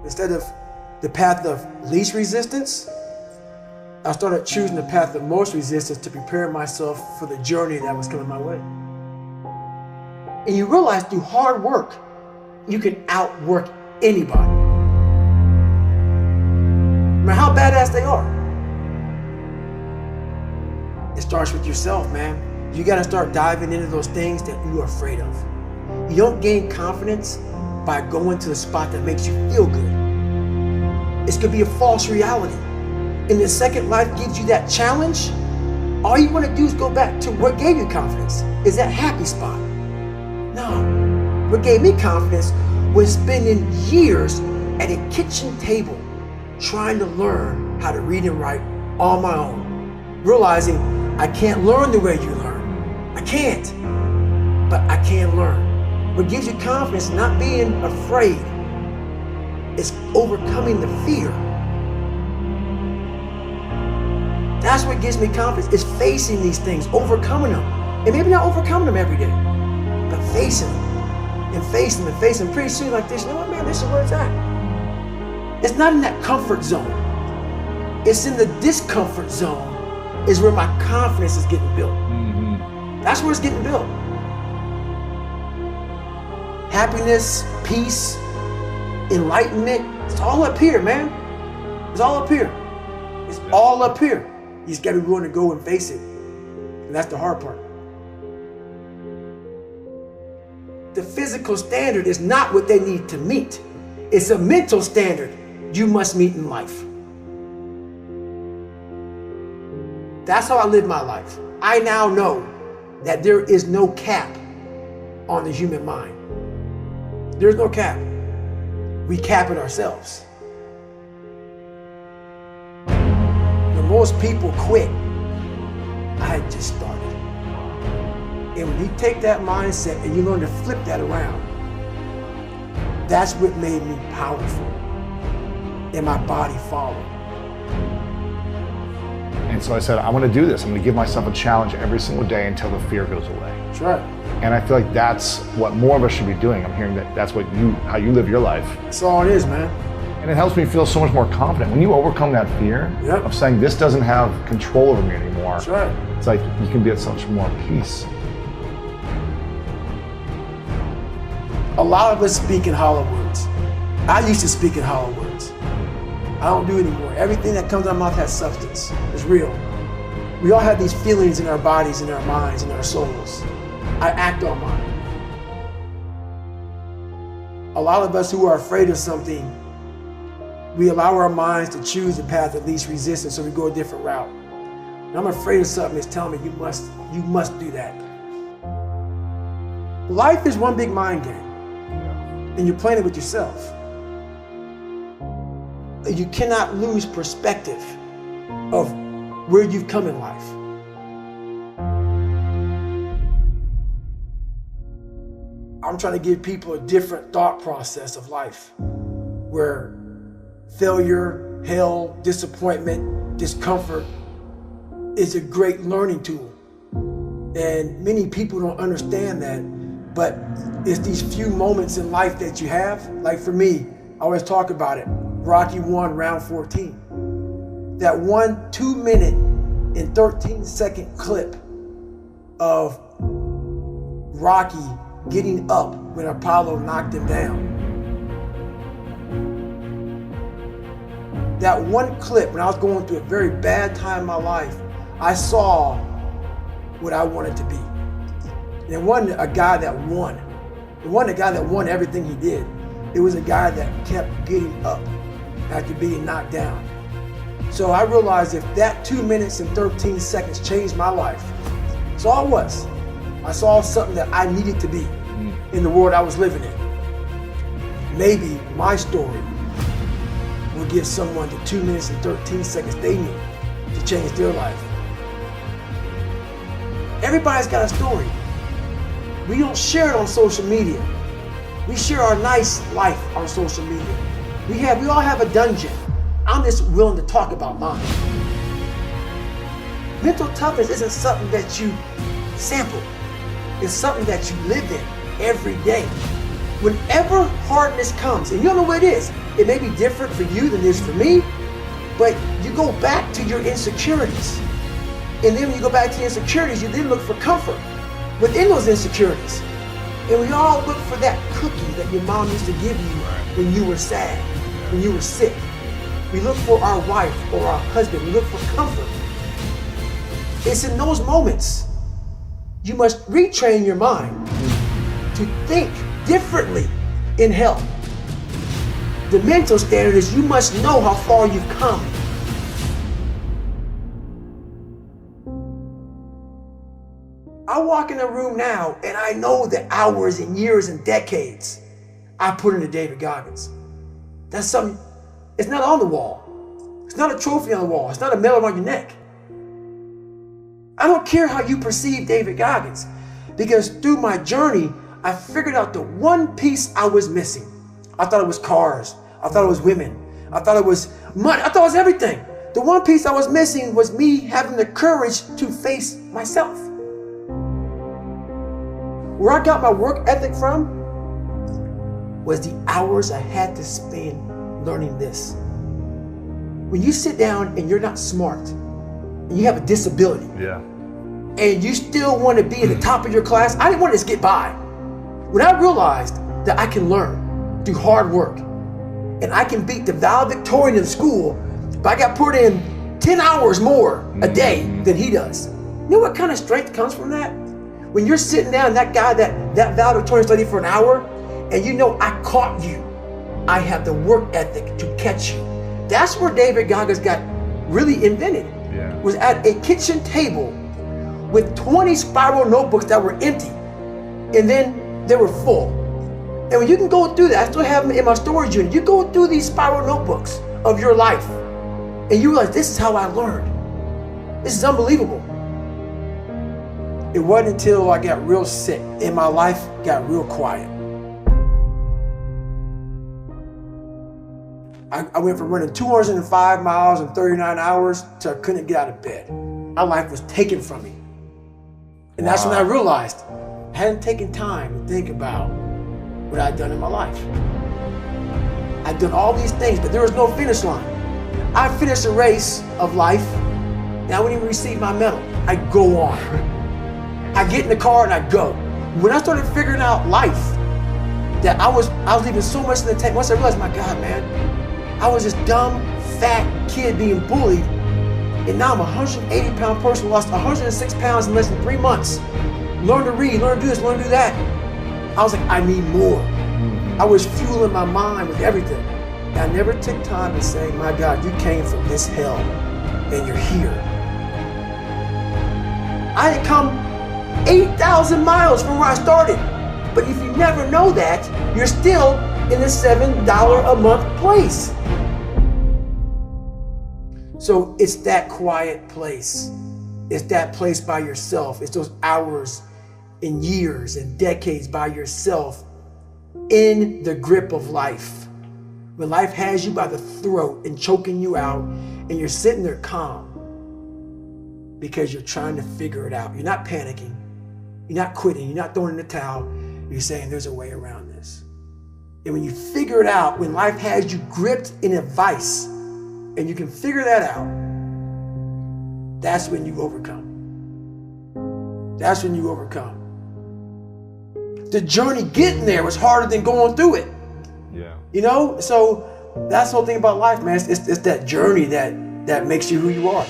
Instead of the path of least resistance, I started choosing the path of most resistance to prepare myself for the journey that was coming my way. And you realize through hard work, you can outwork anybody. No matter how badass they are. It starts with yourself, man. You gotta start diving into those things that you're afraid of. You don't gain confidence by going to the spot that makes you feel good. It's gonna be a false reality. And the second life gives you that challenge, all you wanna do is go back to what gave you confidence, is that happy spot. No, what gave me confidence was spending years at a kitchen table trying to learn how to read and write on my own, realizing I can't learn the way you learn. I can't, but I can learn. What gives you confidence, not being afraid, is overcoming the fear. That's what gives me confidence, is facing these things, overcoming them. And maybe not overcoming them every day, but facing them and facing them and facing them. Pretty soon like this, you know what, man, this is where it's at. It's not in that comfort zone. It's in the discomfort zone is where my confidence is getting built. That's where it's getting built. Happiness, peace, enlightenment, it's all up here, man. It's all up here. It's all up here. You just gotta be willing to go and face it. And that's the hard part. The physical standard is not what they need to meet. It's a mental standard you must meet in life. That's how I live my life. I now know that there is no cap on the human mind. There's no cap. We cap it ourselves. When most people quit, I had just started. And when you take that mindset and you learn to flip that around, that's what made me powerful. And my body followed. And so I said, I want to do this. I'm going to give myself a challenge every single day until the fear goes away. That's right. And I feel like that's what more of us should be doing. I'm hearing that that's what how you live your life. That's all it is, man. And it helps me feel so much more confident. When you overcome that fear of saying this doesn't have control over me anymore, that's right. It's like you can be at so much more peace. A lot of us speak in hollow words. I used to speak in hollow words. I don't do it anymore. Everything that comes out of my mouth has substance. It's real. We all have these feelings in our bodies, in our minds, in our souls. I act on mine. A lot of us who are afraid of something, we allow our minds to choose the path of least resistance, so we go a different route. And I'm afraid of something that's telling me you must do that. Life is one big mind game, and you're playing it with yourself. You cannot lose perspective of where you've come in life. I'm trying to give people a different thought process of life, where failure, hell, disappointment, discomfort is a great learning tool. And many people don't understand that, but it's these few moments in life that you have. Like for me, I always talk about it. Rocky 1, round 14. That 1 2-minute and 13-second clip of Rocky getting up when Apollo knocked him down. That one clip, when I was going through a very bad time in my life, I saw what I wanted to be. And it wasn't a guy that won. It wasn't a guy that won everything he did. It was a guy that kept getting up after being knocked down. So I realized if that 2 minutes and 13 seconds changed my life, that's all it was. I saw something that I needed to be in the world I was living in. Maybe my story will give someone the 2 minutes and 13 seconds they need to change their life. Everybody's got a story. We don't share it on social media. We share our nice life on social media. We all have a dungeon. I'm just willing to talk about mine. Mental toughness isn't something that you sample. It's something that you live in every day. Whenever hardness comes, and you don't know what it is, it may be different for you than it is for me, but you go back to your insecurities. And then when you go back to your insecurities, you then look for comfort within those insecurities. And we all look for that cookie that your mom used to give you when you were sad, when you were sick. We look for our wife or our husband. We look for comfort. It's in those moments you must retrain your mind to think differently in hell. The mental standard is you must know how far you've come. I walk in a room now and I know the hours and years and decades I put into David Goggins. That's something, it's not on the wall. It's not a trophy on the wall. It's not a medal around your neck. I don't care how you perceive David Goggins, because through my journey, I figured out the one piece I was missing. I thought it was cars. I thought it was women. I thought it was money. I thought it was everything. The one piece I was missing was me having the courage to face myself. Where I got my work ethic from was the hours I had to spend learning this. When you sit down and you're not smart, and you have a disability, and you still want to be at the top of your class, I didn't want to just get by. When I realized that I can learn through hard work, and I can beat the valedictorian in school, but I got put in 10 hours more a day than he does. You know what kind of strength comes from that? When you're sitting down, that guy that valedictorian studied for an hour, and you know I caught you. I have the work ethic to catch you. That's where David Goggins got really invented. Was at a kitchen table with 20 spiral notebooks that were empty, and then they were full. And when you can go through that, I still have them in my storage unit. You go through these spiral notebooks of your life, and you realize this is how I learned. This is unbelievable. It wasn't until I got real sick and my life got real quiet. I went from running 205 miles in 39 hours to I couldn't get out of bed. My life was taken from me. And that's when I realized I hadn't taken time to think about what I'd done in my life. I'd done all these things, but there was no finish line. I finished a race of life, and I wouldn't even receive my medal. I go on. I get in the car and I go. When I started figuring out life, that I was leaving so much in the tank. Once I realized, my God, man, I was this dumb, fat kid being bullied, and now I'm a 180-pound person who lost 106 pounds in less than 3 months. Learn to read, learn to do this, learn to do that. I was like, I need more. I was fueling my mind with everything. And I never took time to say, my God, you came from this hell, and you're here. I had come 8,000 miles from where I started. But if you never know that, you're still in the $7 a month place. So it's that quiet place. It's that place by yourself. It's those hours and years and decades by yourself in the grip of life. When life has you by the throat and choking you out, and you're sitting there calm because you're trying to figure it out. You're not panicking. You're not quitting. You're not throwing in the towel. You're saying there's a way around this. And when you figure it out, when life has you gripped in a vice, and you can figure that out, that's when you overcome. That's when you overcome. The journey getting there was harder than going through it. Yeah. You know? So that's the whole thing about life, man. It's that journey that makes you who you are.